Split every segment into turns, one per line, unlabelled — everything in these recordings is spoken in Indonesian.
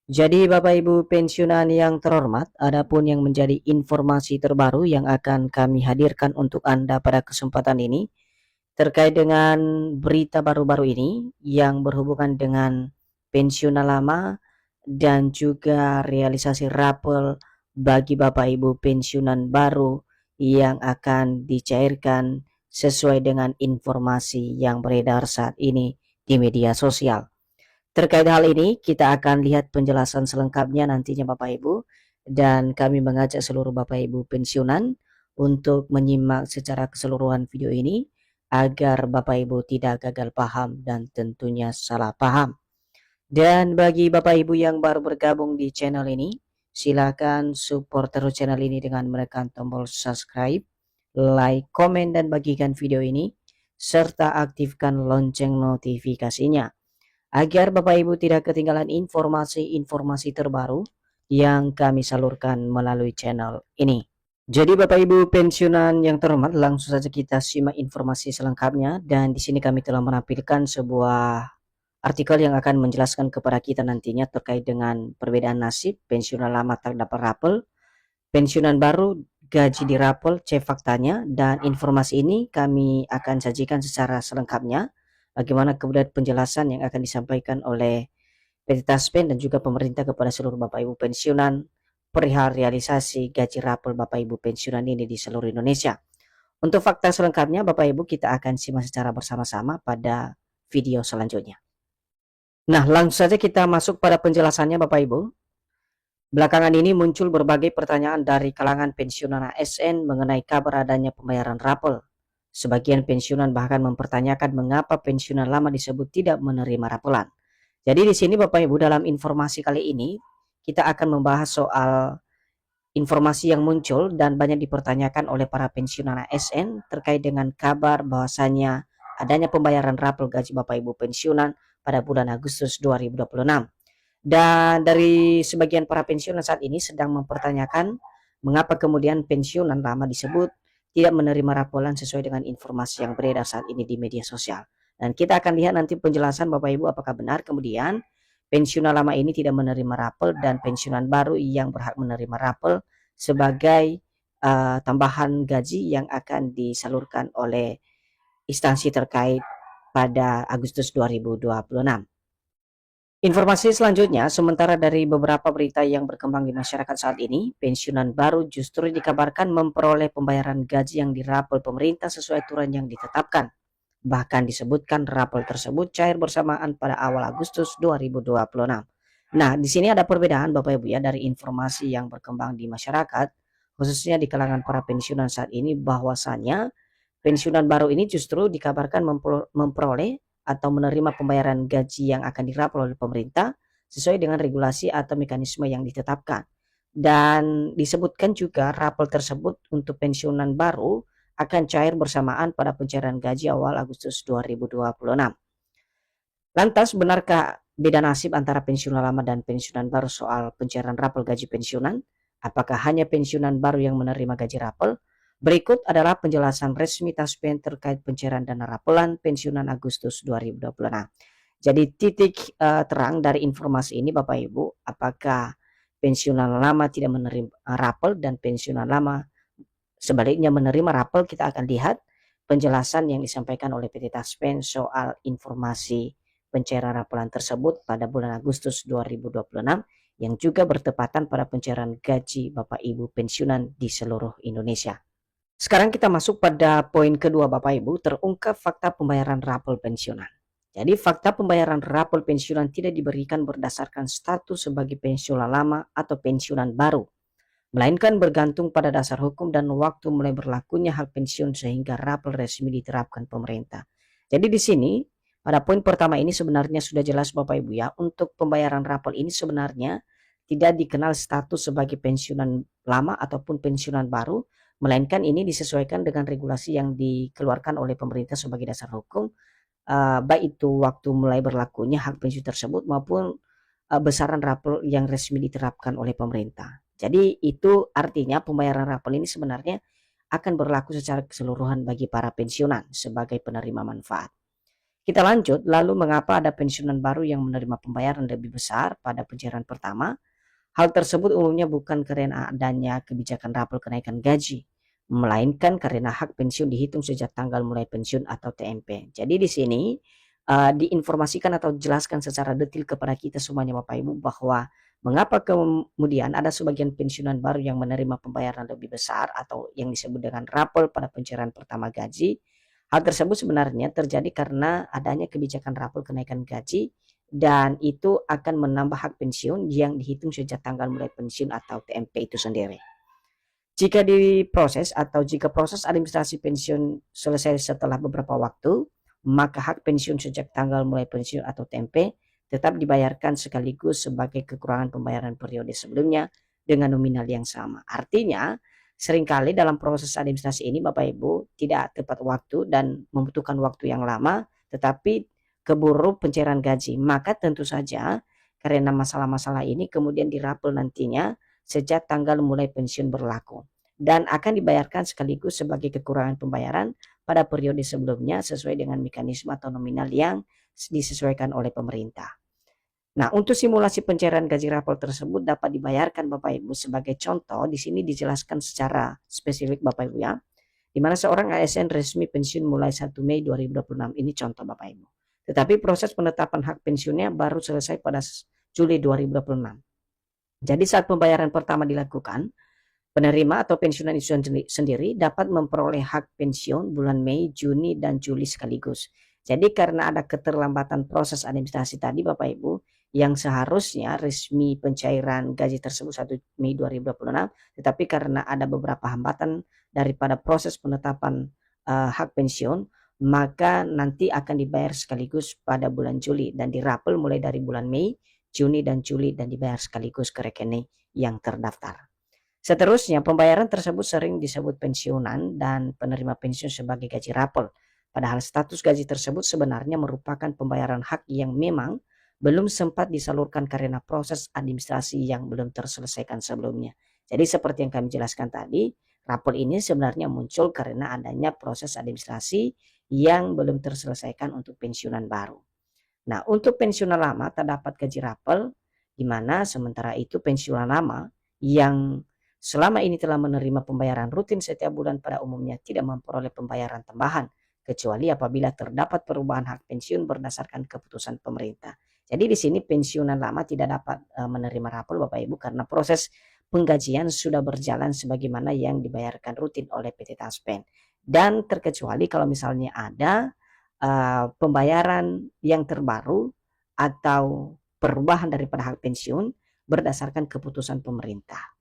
Jadi Bapak Ibu pensiunan yang terhormat, adapun yang menjadi informasi terbaru yang akan kami hadirkan untuk Anda pada kesempatan ini terkait dengan berita baru-baru ini yang berhubungan dengan pensiunan lama dan juga realisasi rapel bagi Bapak Ibu pensiunan baru yang akan dicairkan sesuai dengan informasi yang beredar saat ini di media sosial. Terkait hal ini, kita akan lihat penjelasan selengkapnya nantinya Bapak Ibu, dan kami mengajak seluruh Bapak Ibu pensiunan untuk menyimak secara keseluruhan video ini agar Bapak Ibu tidak gagal paham dan tentunya salah paham. Dan bagi Bapak Ibu yang baru bergabung di channel ini, silakan support terus channel ini dengan menekan tombol subscribe, like, komen, dan bagikan video ini, serta aktifkan lonceng notifikasinya agar Bapak Ibu tidak ketinggalan informasi-informasi terbaru yang kami salurkan melalui channel ini. Jadi Bapak Ibu pensiunan yang terhormat, langsung saja kita simak informasi selengkapnya, dan di sini kami telah menampilkan sebuah artikel yang akan menjelaskan kepada kita nantinya terkait dengan perbedaan nasib pensiunan lama tak dapat rapel, pensiunan baru gaji dirapel, cek faktanya, dan informasi ini kami akan sajikan secara selengkapnya. Bagaimana kemudian penjelasan yang akan disampaikan oleh PT Taspen dan juga pemerintah kepada seluruh Bapak Ibu pensiunan perihal realisasi gaji rapel Bapak Ibu pensiunan ini di seluruh Indonesia. Untuk fakta selengkapnya Bapak Ibu kita akan simak secara bersama-sama pada video selanjutnya. Nah, langsung saja kita masuk pada penjelasannya Bapak Ibu. Belakangan ini muncul berbagai pertanyaan dari kalangan pensiunan ASN mengenai kabar adanya pembayaran rapel. Sebagian pensiunan bahkan mempertanyakan mengapa pensiunan lama disebut tidak menerima rapelan. Jadi di sini Bapak Ibu dalam informasi kali ini kita akan membahas soal informasi yang muncul dan banyak dipertanyakan oleh para pensiunan ASN terkait dengan kabar bahwasannya adanya pembayaran rapel gaji Bapak Ibu pensiunan pada bulan Agustus 2026. Dan dari sebagian para pensiunan saat ini sedang mempertanyakan mengapa kemudian pensiunan lama disebut tidak menerima raporan sesuai dengan informasi yang beredar saat ini di media sosial. Dan kita akan lihat nanti penjelasan Bapak Ibu apakah benar kemudian pensiunan lama ini tidak menerima rapel dan pensiunan baru yang berhak menerima rapel sebagai tambahan gaji yang akan disalurkan oleh instansi terkait pada Agustus 2026. Informasi selanjutnya, sementara dari beberapa berita yang berkembang di masyarakat saat ini, pensiunan baru justru dikabarkan memperoleh pembayaran gaji yang dirapel pemerintah sesuai aturan yang ditetapkan. Bahkan disebutkan rapel tersebut cair bersamaan pada awal Agustus 2026. Nah, di sini ada perbedaan Bapak Ibu ya dari informasi yang berkembang di masyarakat, khususnya di kalangan para pensiunan saat ini, bahwasannya pensiunan baru ini justru dikabarkan memperoleh atau menerima pembayaran gaji yang akan dirapel oleh pemerintah sesuai dengan regulasi atau mekanisme yang ditetapkan. Dan disebutkan juga rapel tersebut untuk pensiunan baru akan cair bersamaan pada pencairan gaji awal Agustus 2026. Lantas, benarkah beda nasib antara pensiunan lama dan pensiunan baru soal pencairan rapel gaji pensiunan? Apakah hanya pensiunan baru yang menerima gaji rapel? Berikut adalah penjelasan resmi Taspen terkait pencairan dana rapelan pensiunan Agustus 2026. Jadi titik terang dari informasi ini Bapak Ibu, apakah pensiunan lama tidak menerima rapel dan pensiunan lama sebaliknya menerima rapel, kita akan lihat penjelasan yang disampaikan oleh PT Taspen soal informasi pencairan rapelan tersebut pada bulan Agustus 2026 yang juga bertepatan pada pencairan gaji Bapak Ibu pensiunan di seluruh Indonesia. Sekarang kita masuk pada poin kedua Bapak Ibu, terungkap fakta pembayaran rapel pensiunan. Jadi fakta pembayaran rapel pensiunan tidak diberikan berdasarkan status sebagai pensiunan lama atau pensiunan baru, melainkan bergantung pada dasar hukum dan waktu mulai berlakunya hak pensiun sehingga rapel resmi diterapkan pemerintah. Jadi di sini pada poin pertama ini sebenarnya sudah jelas Bapak Ibu ya, untuk pembayaran rapel ini sebenarnya tidak dikenal status sebagai pensiunan lama ataupun pensiunan baru, melainkan ini disesuaikan dengan regulasi yang dikeluarkan oleh pemerintah sebagai dasar hukum, baik itu waktu mulai berlakunya hak pensiun tersebut maupun besaran rapel yang resmi diterapkan oleh pemerintah. Jadi itu artinya pembayaran rapel ini sebenarnya akan berlaku secara keseluruhan bagi para pensiunan sebagai penerima manfaat. Kita lanjut, lalu mengapa ada pensiunan baru yang menerima pembayaran lebih besar pada pencairan pertama? Hal tersebut umumnya bukan karena adanya kebijakan rapel kenaikan gaji, melainkan karena hak pensiun dihitung sejak tanggal mulai pensiun atau TMP. Jadi di sini diinformasikan atau dijelaskan secara detail kepada kita semuanya Bapak Ibu bahwa mengapa kemudian ada sebagian pensiunan baru yang menerima pembayaran lebih besar atau yang disebut dengan rapel pada pencairan pertama gaji. Hal tersebut sebenarnya terjadi karena adanya kebijakan rapel kenaikan gaji dan itu akan menambah hak pensiun yang dihitung sejak tanggal mulai pensiun atau TMP itu sendiri. Jika diproses atau jika proses administrasi pensiun selesai setelah beberapa waktu, maka hak pensiun sejak tanggal mulai pensiun atau TMP tetap dibayarkan sekaligus sebagai kekurangan pembayaran periode sebelumnya dengan nominal yang sama. Artinya, seringkali dalam proses administrasi ini Bapak Ibu tidak tepat waktu dan membutuhkan waktu yang lama, tetapi keburu pencairan gaji. Maka tentu saja karena masalah-masalah ini kemudian dirapel nantinya sejak tanggal mulai pensiun berlaku dan akan dibayarkan sekaligus sebagai kekurangan pembayaran pada periode sebelumnya sesuai dengan mekanisme atau nominal yang disesuaikan oleh pemerintah. Nah, untuk simulasi pencairan gaji rapel tersebut dapat dibayarkan Bapak Ibu sebagai contoh di sini dijelaskan secara spesifik Bapak Ibu ya. Di mana seorang ASN resmi pensiun mulai 1 Mei 2026 ini contoh Bapak Ibu. Tetapi proses penetapan hak pensiunnya baru selesai pada Juli 2026. Jadi saat pembayaran pertama dilakukan, penerima atau pensiunan itu sendiri dapat memperoleh hak pensiun bulan Mei, Juni, dan Juli sekaligus. Jadi karena ada keterlambatan proses administrasi tadi Bapak Ibu, yang seharusnya resmi pencairan gaji tersebut 1 Mei 2026, tetapi karena ada beberapa hambatan daripada proses penetapan hak pensiun, maka nanti akan dibayar sekaligus pada bulan Juli dan dirapel mulai dari bulan Mei, Juni, dan Juli dan dibayar sekaligus ke rekening yang terdaftar. Seterusnya, pembayaran tersebut sering disebut pensiunan dan penerima pensiun sebagai gaji rapel. Padahal status gaji tersebut sebenarnya merupakan pembayaran hak yang memang belum sempat disalurkan karena proses administrasi yang belum terselesaikan sebelumnya. Jadi seperti yang kami jelaskan tadi, rapel ini sebenarnya muncul karena adanya proses administrasi yang belum terselesaikan untuk pensiunan baru. Nah, untuk pensiunan lama terdapat gaji rapel, di mana sementara itu pensiunan lama yang selama ini telah menerima pembayaran rutin setiap bulan pada umumnya tidak memperoleh pembayaran tambahan, kecuali apabila terdapat perubahan hak pensiun berdasarkan keputusan pemerintah. Jadi di sini pensiunan lama tidak dapat menerima rapel Bapak Ibu karena proses penggajian sudah berjalan sebagaimana yang dibayarkan rutin oleh PT Taspen. Dan terkecuali kalau misalnya ada pembayaran yang terbaru atau perubahan daripada hak pensiun berdasarkan keputusan pemerintah.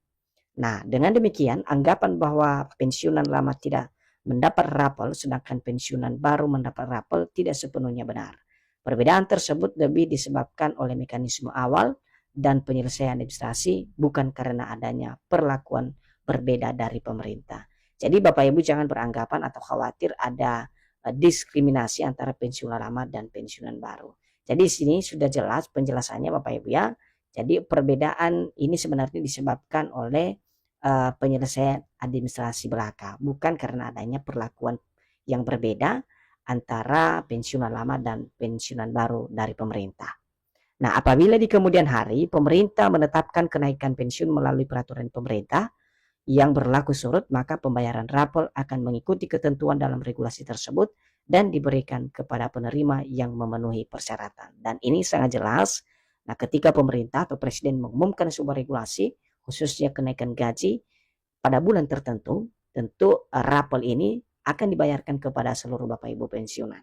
Nah, dengan demikian anggapan bahwa pensiunan lama tidak mendapat rapel sedangkan pensiunan baru mendapat rapel tidak sepenuhnya benar. Perbedaan tersebut lebih disebabkan oleh mekanisme awal dan penyelesaian administrasi bukan karena adanya perlakuan berbeda dari pemerintah. Jadi Bapak Ibu jangan beranggapan atau khawatir ada diskriminasi antara pensiunan lama dan pensiunan baru. Jadi sini sudah jelas penjelasannya Bapak Ibu ya. Jadi perbedaan ini sebenarnya disebabkan oleh penyelesaian administrasi belaka, bukan karena adanya perlakuan yang berbeda antara pensiunan lama dan pensiunan baru dari pemerintah. Nah, apabila di kemudian hari pemerintah menetapkan kenaikan pensiun melalui peraturan pemerintah yang berlaku surut, maka pembayaran rapel akan mengikuti ketentuan dalam regulasi tersebut dan diberikan kepada penerima yang memenuhi persyaratan. Dan ini sangat jelas. Nah, ketika pemerintah atau presiden mengumumkan sebuah regulasi, khususnya kenaikan gaji pada bulan tertentu, tentu rapel ini akan dibayarkan kepada seluruh Bapak Ibu pensiunan.